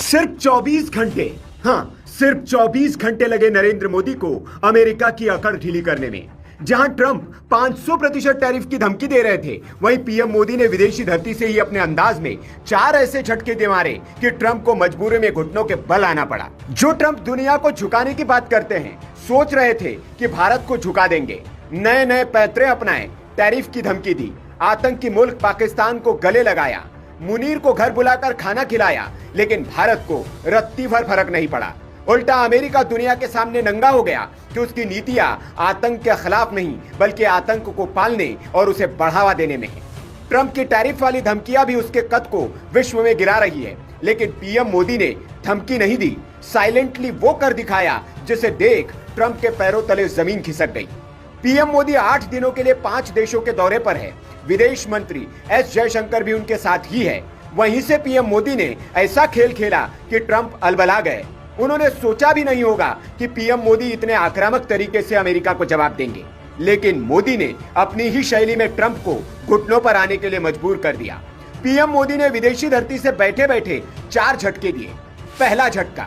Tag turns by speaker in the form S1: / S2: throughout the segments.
S1: सिर्फ 24 घंटे, हाँ सिर्फ 24 घंटे लगे नरेंद्र मोदी को अमेरिका की अकड़ ढीली करने में। जहां ट्रंप 500% टैरिफ की धमकी दे रहे थे, वहीं पीएम मोदी ने विदेशी धरती से ही अपने अंदाज में 4 ऐसे झटके दे मारे कि ट्रंप को मजबूरी में घुटनों के बल आना पड़ा। जो ट्रंप दुनिया को झुकाने की बात करते हैं, सोच रहे थे कि भारत को झुका देंगे, नए नए पैतरे अपनाए, टैरिफ की धमकी दी, आतंकी मुल्क पाकिस्तान को गले लगाया, मुनीर को घर बुलाकर खाना खिलाया, लेकिन भारत को रत्ती भर फर्क नहीं पड़ा। उल्टा अमेरिका दुनिया के सामने नंगा हो गया कि उसकी नीतियां आतंक के खिलाफ नहीं बल्कि आतंक को पालने और उसे बढ़ावा देने में है। ट्रंप की टैरिफ वाली धमकियां भी उसके कद को विश्व में गिरा रही है, लेकिन पीएम मोदी ने धमकी नहीं दी, साइलेंटली वो कर दिखाया जिसे देख ट्रंप के पैरों तले जमीन खिसक गई। पीएम मोदी 8 दिनों के लिए 5 देशों के दौरे पर है। विदेश मंत्री एस जयशंकर भी उनके साथ ही है। वहीं से पीएम मोदी ने ऐसा खेल खेला कि ट्रंप अलबला गए। उन्होंने सोचा भी नहीं होगा कि पीएम मोदी इतने आक्रामक तरीके से अमेरिका को जवाब देंगे, लेकिन मोदी ने अपनी ही शैली में ट्रंप को घुटनों पर आने के लिए मजबूर कर दिया। पीएम मोदी ने विदेशी धरती से बैठे बैठे 4 झटके दिए। पहला झटका,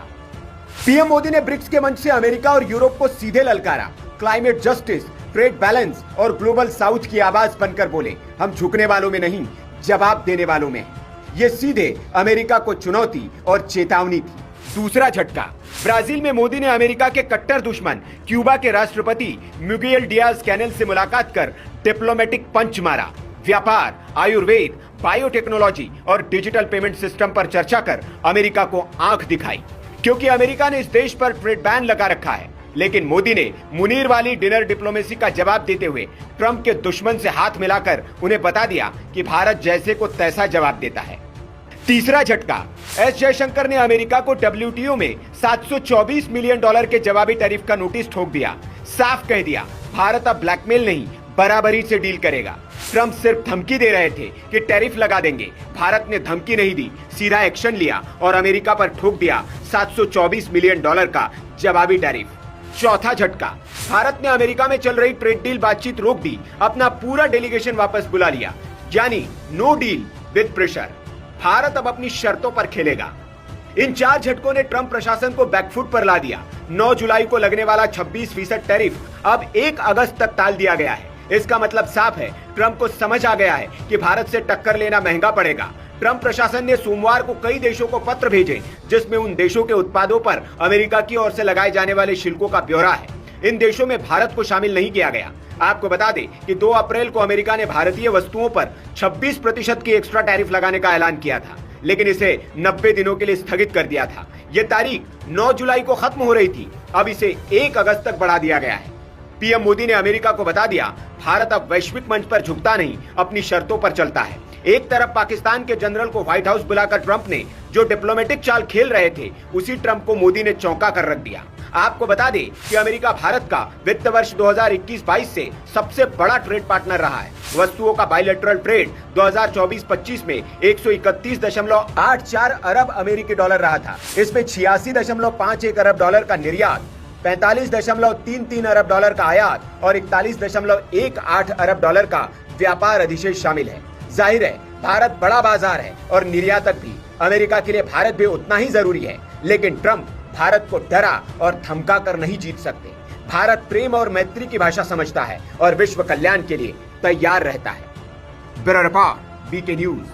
S1: पीएम मोदी ने ब्रिक्स के मंच से अमेरिका और यूरोप को सीधे ललकारा। क्लाइमेट जस्टिस, ट्रेड बैलेंस और ग्लोबल साउथ की आवाज बनकर बोले, हम झुकने वालों में नहीं, जवाब देने वालों में हैं। ये सीधे अमेरिका को चुनौती और चेतावनी थी। दूसरा झटका, ब्राजील में मोदी ने अमेरिका के कट्टर दुश्मन क्यूबा के राष्ट्रपति मिगुएल डियाज कैनेल से मुलाकात कर डिप्लोमेटिक पंच मारा। व्यापार, आयुर्वेद, बायोटेक्नोलॉजी और डिजिटल पेमेंट सिस्टम पर चर्चा कर अमेरिका को आंख दिखाई, क्योंकि अमेरिका ने इस देश पर ट्रेड बैन लगा रखा है। लेकिन मोदी ने मुनीर वाली डिनर डिप्लोमेसी का जवाब देते हुए ट्रंप के दुश्मन से हाथ मिलाकर उन्हें बता दिया कि भारत जैसे को तैसा जवाब देता है। तीसरा झटका, एस जयशंकर ने अमेरिका को डब्ल्यूटीओ में $724 मिलियन के जवाबी टैरिफ का नोटिस ठोक दिया। साफ कह दिया, भारत अब ब्लैकमेल नहीं, बराबरी से डील करेगा। ट्रंप सिर्फ धमकी दे रहे थे कि टैरिफ लगा देंगे, भारत ने धमकी नहीं दी, सीधा एक्शन लिया और अमेरिका पर ठोक दिया $724 मिलियन का जवाबी टैरिफ। चौथा झटका, भारत ने अमेरिका में चल रही ट्रेड डील बातचीत रोक दी, अपना पूरा डेलीगेशन वापस बुला लिया, यानी no deal with pressure. Bharat अब अपनी शर्तों पर खेलेगा। इन 4 झटकों ने ट्रंप प्रशासन को बैकफुट पर ला दिया। 9 जुलाई को लगने वाला 26% टैरिफ अब 1 अगस्त तक टाल दिया गया है। इसका मतलब साफ है, ट्रंप को समझ आ गया है कि भारत से टक्कर लेना महंगा पड़ेगा। ट्रंप प्रशासन ने सोमवार को कई देशों को पत्र भेजे, जिसमें उन देशों के उत्पादों पर अमेरिका की ओर से लगाए जाने वाले शुल्कों का ब्यौरा है। इन देशों में भारत को शामिल नहीं किया गया। आपको बता दें कि 2 अप्रैल को अमेरिका ने भारतीय वस्तुओं पर 26% की एक्स्ट्रा टैरिफ लगाने का ऐलान किया था, लेकिन इसे 90 दिनों के लिए स्थगित कर दिया था। यह तारीख 9 जुलाई को खत्म हो रही थी, अब इसे 1 अगस्त तक बढ़ा दिया गया है। पीएम मोदी ने अमेरिका को बता दिया, भारत अब वैश्विक मंच पर झुकता नहीं, अपनी शर्तों पर चलता है। एक तरफ पाकिस्तान के जनरल को व्हाइट हाउस बुलाकर ट्रंप ने जो डिप्लोमेटिक चाल खेल रहे थे, उसी ट्रंप को मोदी ने चौंका कर रख दिया। आपको बता दें कि अमेरिका भारत का वित्त वर्ष 2021-22 से सबसे बड़ा ट्रेड पार्टनर रहा है। वस्तुओं का बायलैटरल ट्रेड 2024-25 में 131.84 अरब अमेरिकी डॉलर रहा था। इसमें 86.51 अरब डॉलर का निर्यात, 45.33 अरब डॉलर का आयात और 41.18 अरब डॉलर का व्यापार अधिशेष शामिल है। जाहिर है, भारत बड़ा बाजार है और निर्यातक भी। अमेरिका के लिए भारत भी उतना ही जरूरी है, लेकिन ट्रंप भारत को डरा और धमका कर नहीं जीत सकते। भारत प्रेम और मैत्री की भाषा समझता है और विश्व कल्याण के लिए तैयार रहता है। Bureau report, BK news.